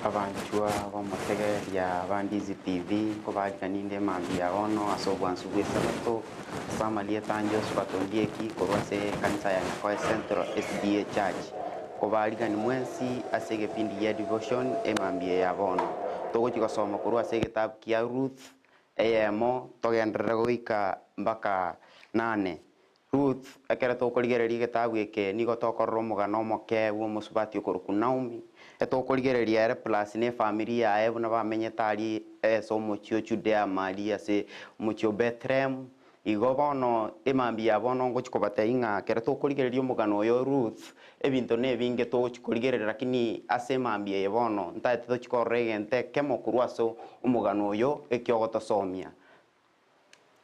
Abanchwa bamutegeria bandizi TV kubaja ninde mambia ono asobwansu bwesabato samalie tanjo spatondieki korwase kanisa ya Nyakoe Central SDA Church kubaliga ni mwensi asege pindi ya devotion emambia ya bono togo chikosoma korwase kitabu kia Ruth eyemo togendera goika mpaka 8 Ruth akera tokoligereria gitabu eke nigo tokorro mugano moke wo musubati okuruku Naomi etokoligereria ere plus ne familia yae buna bamenye tari so muchio Judea Maria se muchio Bethlehem igo bono emambia bono ngochikobate inga kera tokoligereria mugano yo Ruth ebinto ne binge tochikoligerera lakini ase mambia ye bono ntaete tochikorregente kemo kurwaso umugano yo ekiogotosomia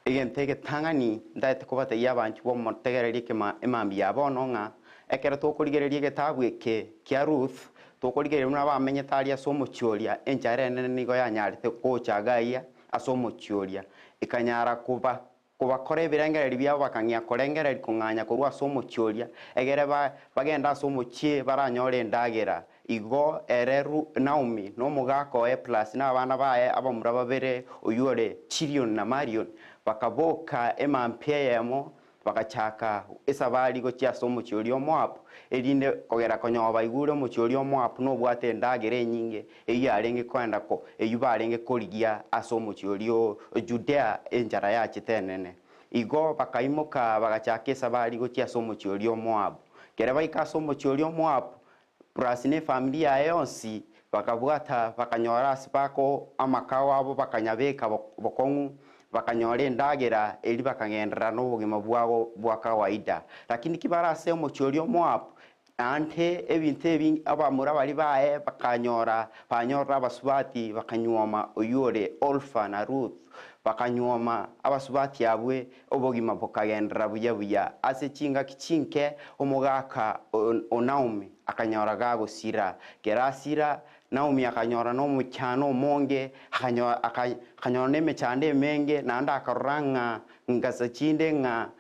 igentege tangani ndaite kubate yabanchi bo motegererie kema emambia bono nga ekera tokoligererie gitabu eke kia Ruth tokoligereria muna bamenye tari asomochioria enchare nene nigo yanyarite kochagaia asomochioria ikanyara kuba kore birengereri bya bakangia korengereri kunganya korwa asomochioria egere bagenda asomochie baranyore ndagera igo ereru Naomi no mugako plus na abana bae abamura babere oyure Chirion na Marion bakaboka emampeyemo bakachaka esabali go chia somo chiori Moab erinde kogera konyoba igure mu chiori Moab no bwate ndagere nyinge eyarenge kwenda ko eyubarenge koligia asomo chiori Judea enjara ya chitenene igo bakaimoka bagachaka esabali go chia somo chiori Moab kere baika somo chiori Moab prasine familia yonsi bakabwata bakanyora sipako amakao abo bakanyabeka bokongu bakanyore ndagera eli bakangendera no bugima bwabo bwa kawaida lakini kibarase omochori Moab ante ebintu abamura bali bae bakanyora abasubati bakanyoma oyore Orpha na Ruth bakanyoma abasubati abwe obugima bukagendera buya ase chinga kichinke omugaka Naomi akanyora gagusira gerasira Naomi akanyora no muchano monge akanyora nemechande menge nanda akaranga ngasa chinde nga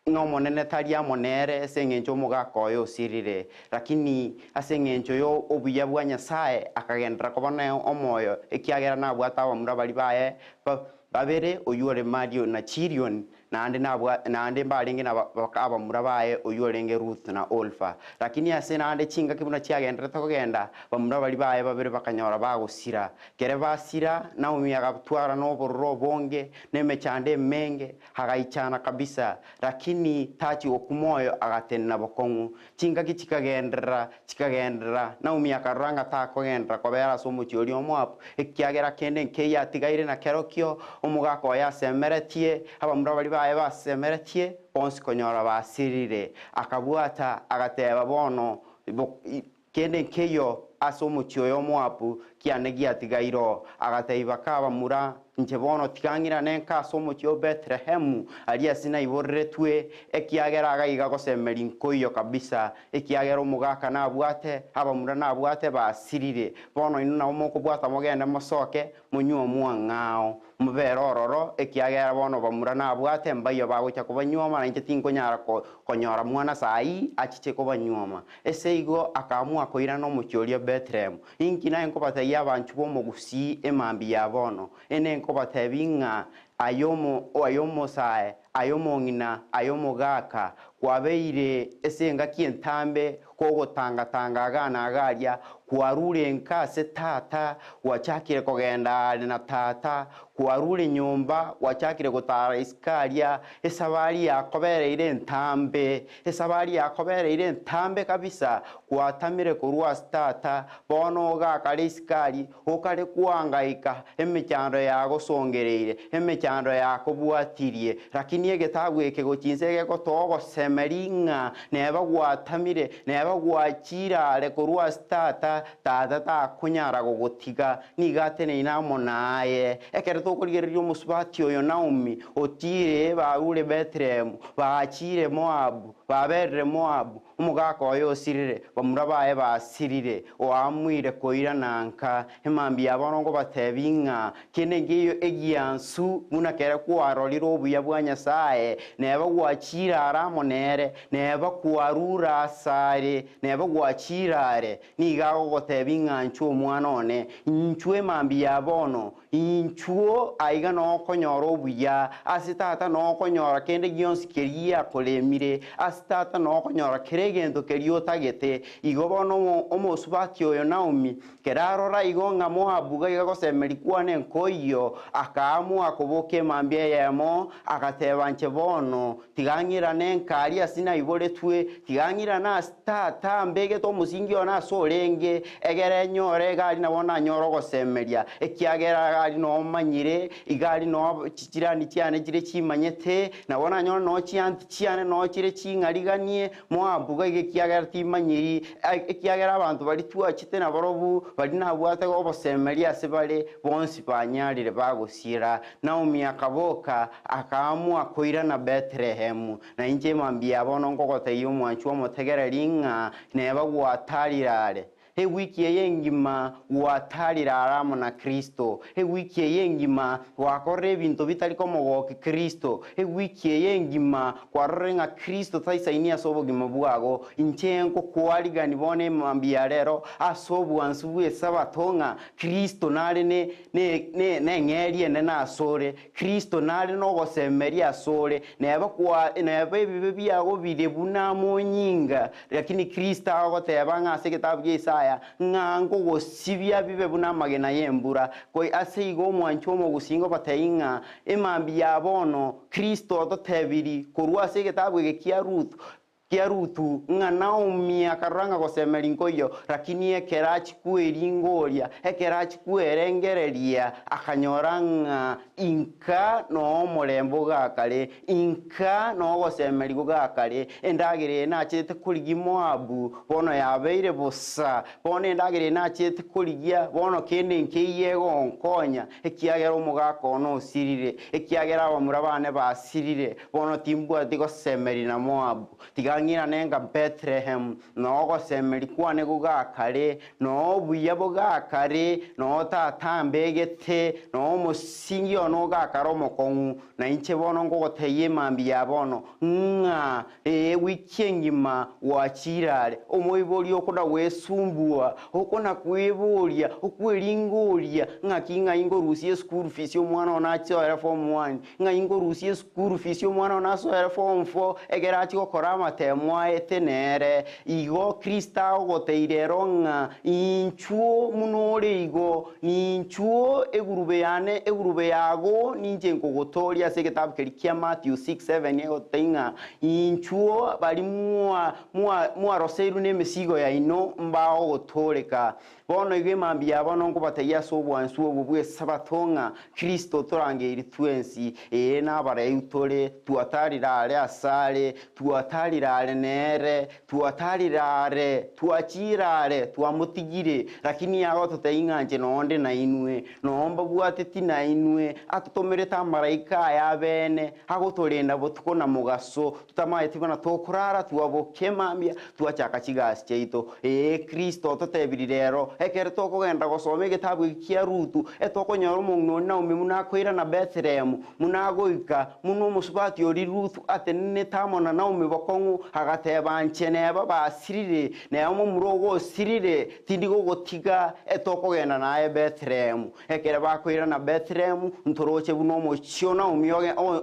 monene taria monere sengencho mugako yo sirire lakini asengencho yo obuya bwa Nyasaye akagendera kobona omoyo ekiagera na bwata bamura bali bae babere oyure Mario na Chirion nande mbalingi na bakaba murabaye oyurenge Ruth na Orpha lakini ase nande chinga kibuna chiagendera tokogenda bamura bali bae babere bakanyora bagusira kere basira Naomi akatwara no borro bonge nemechande menge hagaichana kabisa lakini tachi okumoyo agatenna bokongu chinga kichikagendera Naomi akaranga takogendera kobera somo chiori Moab ekiagera kende keya tigaire na kerokio omugako ya semeretie abamura bali bae basemeretie ponsi konyora basirire akabwata agateba bono kende keyo asomuchio yo Moab kianegia tigairo agateiba kabamura nche bono tikangira nenka asomuchio Bethlehem alia sina iborretwe ekiagera agaiga gosemeri nkoyo kabisa ekiagera omugaka na bwate abamura na bwate basirire bono inu na omoko bwata mogenda mosoke munyuo muangao mubero ororo ekiagera bono bamura na bwate mbayo bagocha kubanyoma na nche tinkonyara konyora mwana sai achiche kubanyoma eseigo akamua koira no muchioria Bethlehem inki na enkobata yabanchu bomogusi emambi ya bono ene enkobata binga ayomo sae ayomo ngina ayomo gaka kwabeire esenga kientambe kogotanga agana agaria kwarure nkase tata wachakire kogenda na tata kwarure nyumba wachakire gotara iskaria esabari yakobereire ntambe kabisa kwatamire kurwa tata bono gaka iskari okare kuangaika emechando yagosongereire emechando yakobwatirie lakini egetabu eke gochinse gotogo semeringa neba gwatamire neba gwachira ale kurwa tata kunyara gogotiga nigatene inamo naye ekere tokoligererio musubati oyo Naomi otire baure Bethlehem baachire Moab baberere Moabu umugaka oyo osirire bamurabaye basirire oamwire koira nanka emambi yabono batebinga kene ngiyo egiansu muna kere kwaroriro obuya bwa Nyasaye neba gwachirara monere neba kwarura asare neba gwachirare nigago gotebinga nchu omwana one nchu emambi yabono inchuo aiga no konyora obuya asitata no konyora kende gionsi keria kolemire asitata no konyora keregento kerio tagete igobono omosubati oyo Naomi kerarora igonga Moabu ga gosemeri kwane nkoyo akamu akoboke mambia yemo akateba nchebono tigangira nenkari asina iboretwe tigangira na tata mbege to musingi ona sorenge egere nyore gari nabona nyoro gosemeria ekiagera gari no manyire igari no chichirani cyane kire kimanyete nabona nyoro no chianti cyane no kire kingariganie Moabu ga kiagera timanyiri ekiagera abantu bari tuachite na borobu bari nabwate go bosemeria sebale bonsi banyarire bagosira Naomi akaboka akaamua koira na Bethlehem na inje mambia bono ngogote yo mwanchu omotegereringa neba gwatarirare he wiki yengima watalira na Kristo he wiki yengima wakore bintu bitari komogoke Kristo he wiki yengima kwarenga Kristo taisainia sobo gimabwago inchenko kwaligani bone mambia rero asobu ansuwe sabatonga Kristo nale ne ngerie ne asore Kristo nale no gosemeria asore neba kwa neba bibiyago birebuna monyinga lakini Kristo agotebanga seketabu Isaya ngango gosibya bibe bunamagena yembura koi aseigo mwancho mo gusingo bateinga emambi yabono Kristo totebiri korwa seketabu kiarutu nga Naomi akaranga gosemera inkoyo lakini ekerachi kueringoria ekerachi kuerengereria akanyoranga inka no morembo gakare inka no gosemeri gakare endagire na chete kurigi Moabu bono yabeire bosa bono endagire na chete kurigia bono kende nkeyego onkonya ekiagera omugako no sirire ekiagera abamurabane basirire bono timbwa tigosemeri na Moabu ngira nenga Bethlehem no gosemeri kwane gugakare no buyabo gakare no tatambegete no musingi ono gakaro mokongu na inche bono ngogoteye mambi yabono nga wikengima wachirare omoibori okoda wesumbua okona kweburia okwelingoria nga kinga ingorusie school fees yo mwana onacho era form 1 nga ingorusie school fees yo mwana onaso era form 4 egerachi gokorama mwaete nere igo Krista ogoteirero nga inchuo munore igo ninchuo egurube yago ninje nkogotoria seketabu kerikia Matthew 6:7 egotenga inchuo bali mwa roseru ne mesigo ya ino mbao gotoreka bono ige mambi yabono ngobateya sobwansu obubwe sabatonga Kristo torangeiri twensi na bare utore tuatarirare asare tuatarirare nere tuatarirare tuachirare tuamutigire lakini yago tuteinga nonde na inwe nomba bwateti na inwe atutomere ta maraika ya bene agotorenda botukona mugaso tutamaye tibona tokurara tuaboke mambia tuachaka kigasi cheito Kristo totebirirero ekere tokogenda gosoma igitabu kiarutu etokonyora umuntu Naomi munakoira na Bethlehem munagoika muno musubati ori Rutu atenene tamona Naomi bokongu agateba nceneba basirire nemo murogo sirire tindigo gotiga etokogenda naye Bethlehem ekere bakoira na Bethlehem ntoroche buno mochio Naomi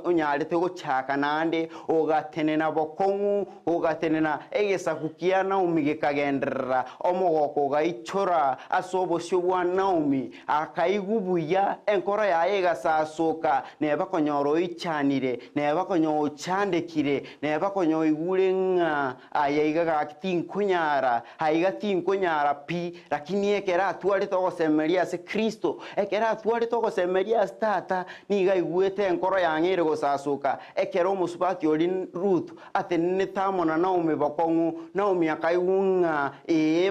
onyarete gochaka nande ogatenena bokongu ogatenena egesakukia Naomi gekagendera omogoko gaichora asobo shobwa Naomi akaigubuya enkora yaye gasasoka neba konyoro ichanire neba konyo chandekire neba konyo igurenga ayiga gatinkunyara ayiga tinkunyara pi lakini ekera atware togosemeria se Kristo ekera atware togosemeria tata niga igwete enkora yangire gosasoka ekero musubati oli Ruth atenene tamona Naomi bakongu Naomi akaigunga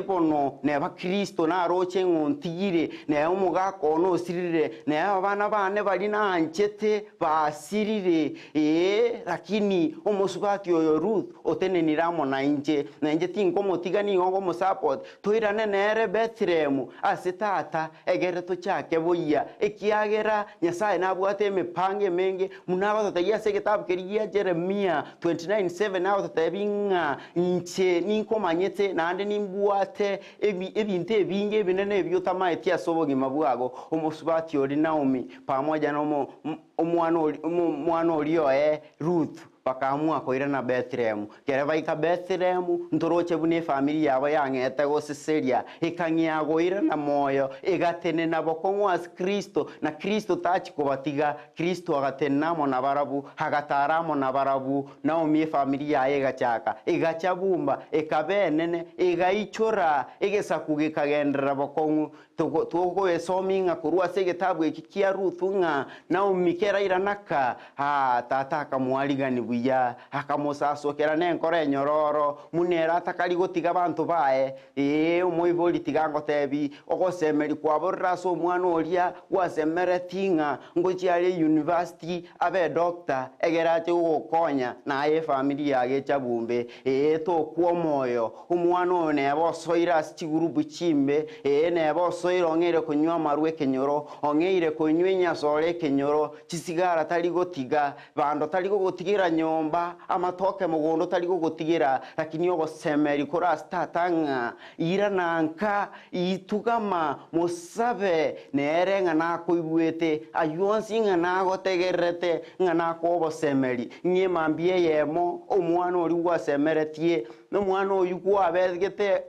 bono neba Kristo na roche ngontigire na umugako no sirire na abana bane bali na anchete basirire lakini omusubati oyo Ruth otenenira mo na inje tinko motigani ngo mo support toirane nere Bethlehem asitata egere tuchake boya ekiagera Nyasaye nabwate mipange menge munaba tatagia se kitabu keria Jeremia 29:7 nawo tatabinga nche ninko manyete nande nimbwate ebinte binge binene byotama tia sobogi mabwago omosubati ori Naomi pamoja na omwana olio Ruth bakaamua koira na Bethlehem kereba ika Bethlehem ntoroche bune familia yabo yangete goseseria ikangia goira na moyo igatene na bokongo as Kristo na Kristo tachi kubatiga Kristo agatenamo na barabu hagataramo na barabu Naomi familia igachaka igachabumba ikabenene igaichora igesakuge kagendera bokongo tugo esominga kurua se gitabu ikikia Ruthunga Naomi kera iranaka tata kamwaligani buya akamusasokera nenkore nyororo munera takali gotiga bantu bae umuiboli tigango tebi ogosemeri kwaborra so mwana oria wasemere tinga ngochiari university abe doctor egerate ugokonya na familia yage chabumbe to kwa moyo umwana one bosoira chigurubu chimbe ne soiro ongere kunywa marwe kenyoro ongeire kunywenya sore kenyoro chisigara tali gotiga bando tali gotigira nyomba amatoke mugondo tali gotigira lakini ogosemeri kora statanga irananka itugama musabe nerenga na kuibwete ayonsinga na gotegerete ngana ko bosemeri nye mambie yemo omwana ori wasemeretie no mwana oyu kwa abegete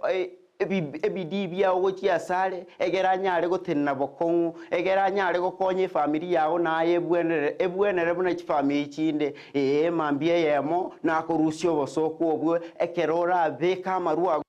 ebidibia ogochia sare egeranyare gotenna bokongu egeranyare gokonye familia yago na ebwenere buna chifamily chinde mambie yemo na korusio bosoko obwe ekerora beka marua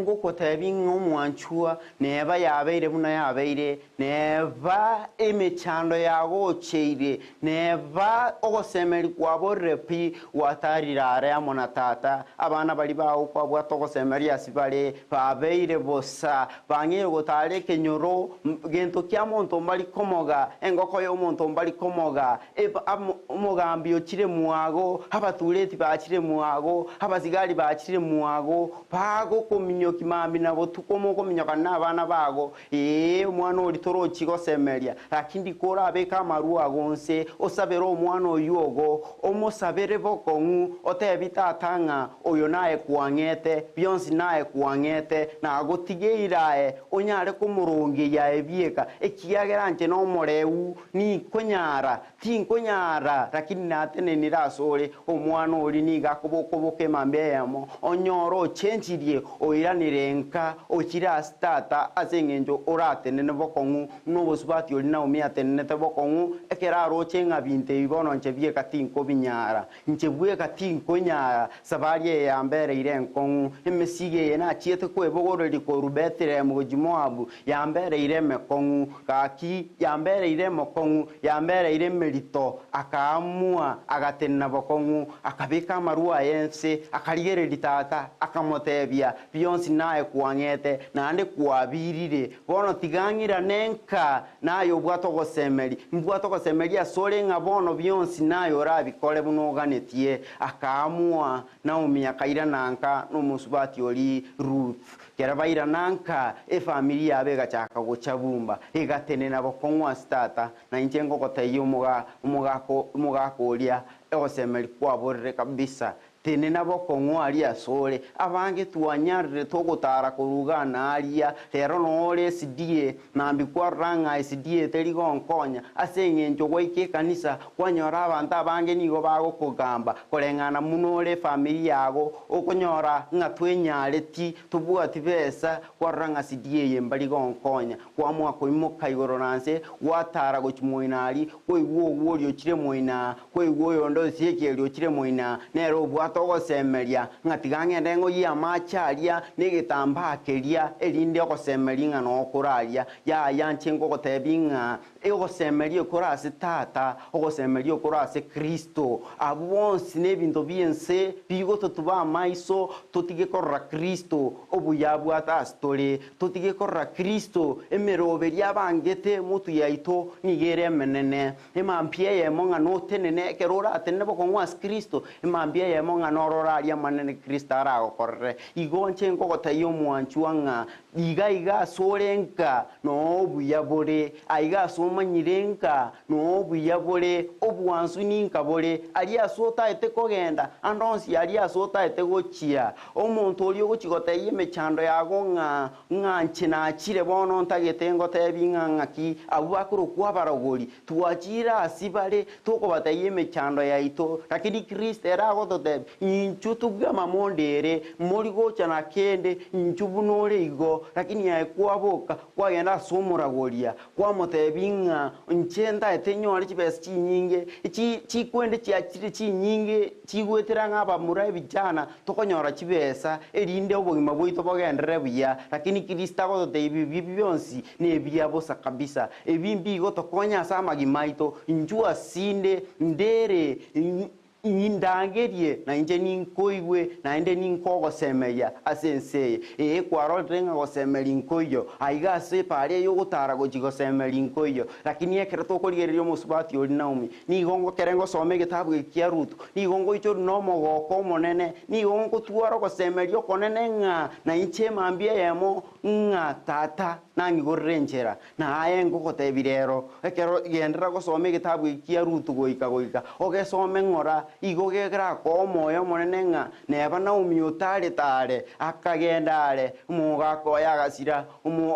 ngoko tebinga omwanchua neba yabeire buna yabeire neba emechando yagocheire neba ogosemeri kwaborepi watarirare amona tata abana bali bawo kwa bwatogosemeri asibale babeire bosa bangire gotare kenyoro gento kya monto mbali komoga engoko yo monto mbali komoga omugambi okire muago abatureti bakire muago abasigari bakire muago bago kominyo kimambi nabo tukomoko minyoka n'abana bago omwana oli torochi gosemeria lakini kora abeka marua gonse osabero omwana oyugo omosabere bokongu otebitatanga oyo nae kuangete byonsi nae kuangete na gotigeirae onyare kumurungi ya ebieka ekiageranje no moreu ni konyara tinkonyara lakini natene nirasore omwana oli niga kubokoboke mambe yamo onyoro chenjirie oiranirenka okira stata asengenjo orate ne bokongu no bosubati oli na omiate ne bokongu ekera rochenga binte ibono nche bieka tinko binyara nche bueka tinko nyara sabarie ya mbere irenkongu emesige yena chiete ko ebogoreri ko rubetere mu Moabu ya mbere ireme kongu kaki ya mbere iremo kongu ya mbere iremerito akaamua agatenna bokongu akabeka marua yense akaligereri tata akamotebia bionsi bwonsi naye kwang'ete naende kwabirire bono tigang'ira nenka nayo bwato gosemeri mbwato gosemeri asore ng'a bono byonsi nayo rabikore buno ganetie akaamua Naomi akaira nanka n'omusubati oli Ruth kera baira nanka efamily yabe gachaka gochabumba igatenena bokongwa stata na inchengo koteyo umugako olia egosemeri kwaborere kabisa tenena bokongwa ali asore abange tuanyarire togotara kurugana alia rero nore SDA nambi kwaranga SDA terigonkonya aseng'encho goike kanisa kwanyora abantu abange nigo bagokugamba koreng'ana munore family yago okonyora ng'atwenyareti tubwati besa kwaranga SDA yembali gonkonya kwamwa koimoka igoro nanse watara gochimoinari koigwo gworio chire moina koigwo yondo siekelio chire moina nero bwato gosemeria ng'atigang'ende ng'o ya macharia negitamba keria elinde gosemeria ng'ano okuraria ya nchengo gotebinga egosemeria okorase tata ogosemeria okorase Kristo abo bonsi nebinto biense bigototuba maiso totigekorra Kristo obuyabwata astore totigekorra Kristo emeroberia bangete mutu yaito nigere menene emampia yemo ng'ano tenene kerora tenene bokong'was Kristo emampia yemo ng'ano roraria manene Kristo aragokorre igonche ngogotayo mwanchuanga iga sorenka no buyabore aiga somanyirenka no buyabore obwansu ninka bore ali asota ete kogenda andonsi ali asota ete gochia omuntu oli ogochigoteye mechando yago ng'anche na chire bono ntagetengo tebinga ng'aki abakuru kwabaragori tuachira asibare tokobateye mechando yaito lakini Kristo eragotote inchutugama mondere muri gocha na kende inchubunore igo lakini yaekwaboka kwagenda somuragoria kwamotebinga nchenda etenyore chibesi chinyinge chikwende chiachire chinyinge chigwetera ng'aba mura ebijana tokonyora chibesa erinde obogima bwaito bogendere buya lakini Kristo agotote ibi byonsi nebiabosa kabisa ebimbi gotokonya asa amagimaito injua sinde ndere indangerie na inje ninkoiwe na ende ninkogosemeria asenseye kwarotrenga gosemeri nkoyo aiga se pare yo gotara gochigosemeri nkoyo lakini ekero tokorigererio musubati oli Naomi ni gongo kerengo some gitabu kia Ruth ni gongo icho no mogoko monene ni gongo tuaro gosemerio konene ng'a na inche mambia yemo ng'a tata nangi gorenchera na ayengo gotebirero ekero gendera gosome gitabu kia Ruth goika ogesome ng'ora igo gegera ko moyo monene ng'a neba Naomi utare tare akagendare umugako yagasira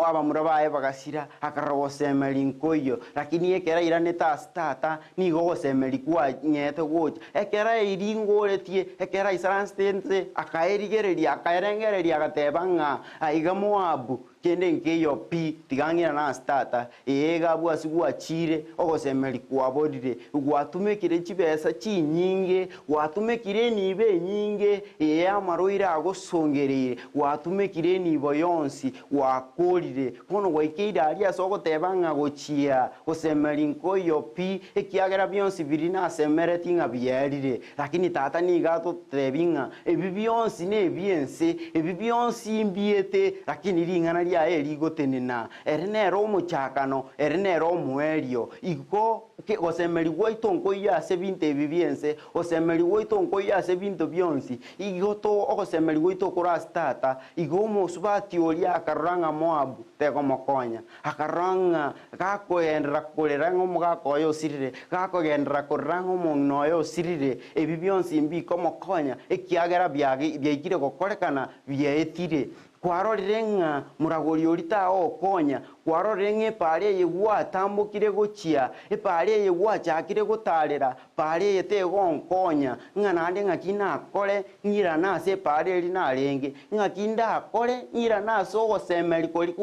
abamura bae bagasira akarogosemeri nkoyo lakini ekera irane tata nigo gosemeri kwa nyete gocha ekera iringoretie ekera isaranstense akaerigereria akaerengereria agateba ng'a aiga Moabu kende nkeyo pi tigang'ira na stata ega bwasi gwachire ogosemeri kwaborire gwatumekire chibesa chinyinge gwatumekire nibe nyinge amaroira agosongerere gwatumekire nibo yonsi wakorire bono gwaikeire ari asogoteba ng'a gochia gosemeri nkoyo pi ekiagera byonsi biri nasemereti ng'a byerire lakini tata nigato tebinga ebi byonsi nebiense ebi byonsi mbiete lakini ring'ana erigotenena erinero omochakano erinero omoerio igo gosemeri gwaito nkoyo ase binto ebi biense osemeri gwaito nkoyo ase binto byonsi igo to ogosemeri gwaito korase tata igo omosubati oria akaroranga Moabu tegomokonya akaroranga gakoendera korera ng'omogako oyo osirire gakogendera korera ng'omong'ina oyo osirire ebi byonsi mbikomokonya ekiagera byaikire gokorekana byaetire kwarorire ng'a muragori orita okonya kwarorire ng'a epare eye gwatambokire gochia epare eye gwachakire gotarera pare eye tegonkonya ng'a nande ng'aki nakore ng'ira nase epare eri narenge ng'aki ndakore ng'ira nase ogosemeri kori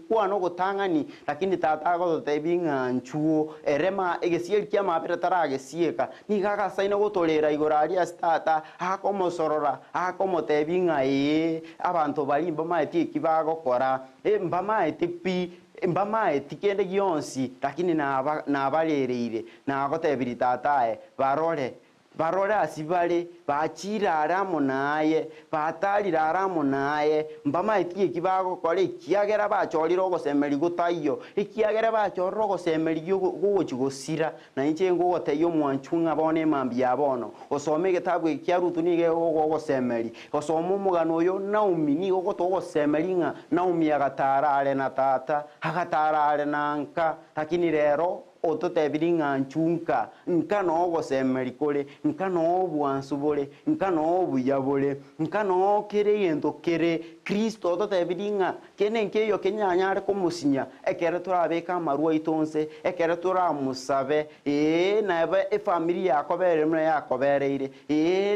kwana ogotang'ani lakini tata agototebi ng'a nchuo erema egesieri kia mabere taragesieka niga agasaine gotorera igoro aria ase tata akomosorora akomotebi ng'a abanto bari mbamaeti ekibagokora mbamaeti pi mbamaeti kende gionsi lakini nabarereire nagotebiri tatae barore barora asibale bachira aramo naye batarira aramo naye mbama itie kibago kore kiagera bachoriro gosemeri gutayo ikiagera bachoriro gosemeri gugukigosira na inche ngogoteyo mwanchunga bone mambi abono osome gitabu kiarutu nige gogosemeri osoma umugano yo Naomi ni gogotogosemeri nga Naomi agatarare na tata agatarare na nka lakini rero ototebiringa nchunka nkano gosemeri kore nkano bwansubore nkano buyabore nkano kere yendo kere Kristo ototebiringa kene nkeyo kenyanyare kumusinya ekere turabeka marua itonse ekere turamusabe neba family yakobere mna yakobereire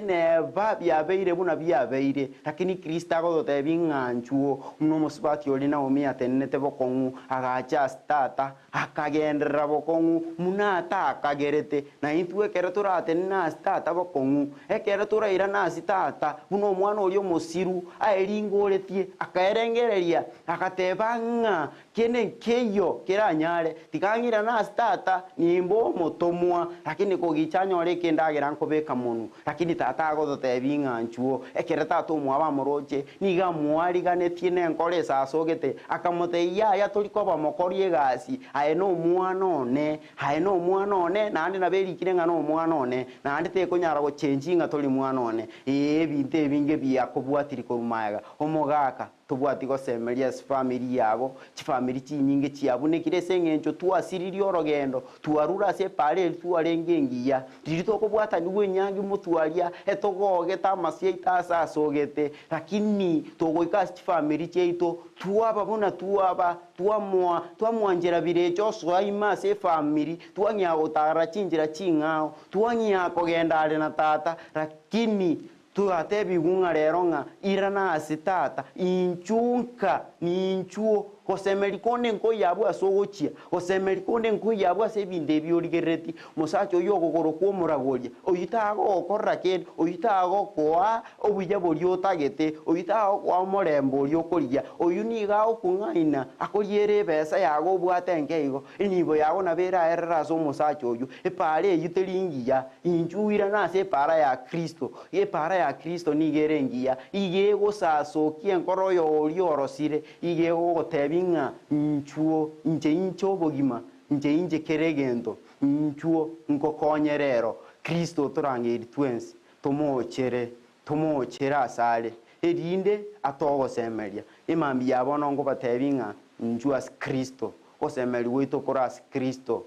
neba byabeire buna byabeire lakini Kristo agototebinga nchuo no musibati oli Naomi atenete bokongu agacha stata akagendera bokongu munata akagerete na intwe kere turate na stata bokongu ekere turaira na stata buno mwana oli omosiru aeringoretie akaerengereria akatebanga kene keyo keranyare tikangira na stata nimbo motomwa lakini kogicanyore kendagira nkobeka munu lakini tata agototebinga nchuo ekere tata omwaba moroche niga mwari ganetie nenkore sasogete akamote ya tulikoba mokorie gasi aeno mwana one haino mwana one nandi naberikire ngano mwana one nandi te kunyara go chenjinga toli mwana one binte binge byakobwatiri korumayaga omogaka tubwati gosemeria family yabo chifamily chinyinge chiabunekire sengencho tuasiriri orogendo tuarura se pare tuarengengiya ririto kubwata niwe nyangi mutwaria etogoge tamasia itasa asogete lakini togoika chifamily cheito tuaba buna tuaba tuamwanjera birecho swaima se family tuanya gotara chinjira chingao tuanya kogenda ale na tata lakini tuatebi gunga reronga irana asitata inchunka ninchuo kosemeri kone nko yabu asogochia kosemeri kone nko yabu asebinde biorigereti musacho yo gogoro ko muragoria oyitago okorra ken oyitago kwa obuya borio tagete oyitago kwa morembo rio koria oyuniga okungaina akoriere besa yago bwatengeigo inibo yago nabera erra so musacho yo epare yiteringiya inchuira na se para ya Kristo para ya Kristo nigerengiya igego saso kien koroyo orio orosire igego gotebi nchuo incho bogima inche keregendo nchuo nkokonyerero Kristo turangeri twensi tomochere asale erinde atogo semeria imambi yabono ngo batebinga nchuas Kristo osemeri wito koras Kristo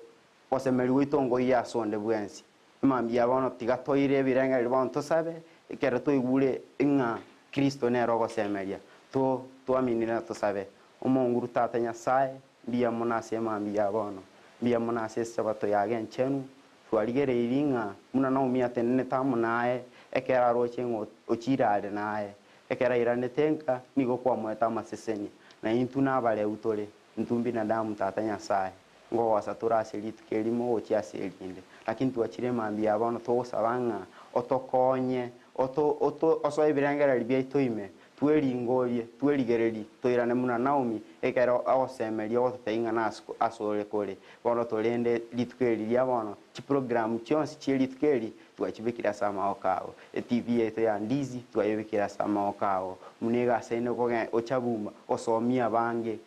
osemeri wito ngo yasonde bwensi imambi yabono tigatoire birenga ribonto sabe kere to igure inga Kristo ne rogo semeria to aminira to sabe omonguru tata nyasaye bia monase mambi yabono bia monase sabato yagen chenu twarigere iringa muna no mi atenne tamunae ekera rochengo ochirare nae ekera irane tenka nigo kwa mweta maseseni na intuna bale utole ntumbi na damu tata nyasaye ngo wasatura aselitu kelimo ochia selinde lakini tuachire mambi yabono to sabanga otokonye oso ibirangara libia itoime tweringorie twerigereri toirane muna Naomi ekero agosemeria goteinga na asore kore bono tolende litkeri lia bono chi program chonsi chi litkeri twachibikira sama okao TV eto ya ndizi twayibikira sama okao munega sene koge ochabuma osomia bange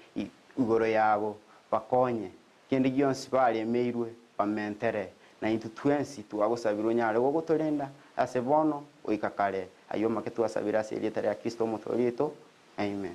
igoro yabo bakonye kende gyonsi bali meirwe pamentere na into twensi tuagosabiro nyare gogotolenda ase bono oikakare ayo maketu asabira se lieta ya Kristo motorito amen.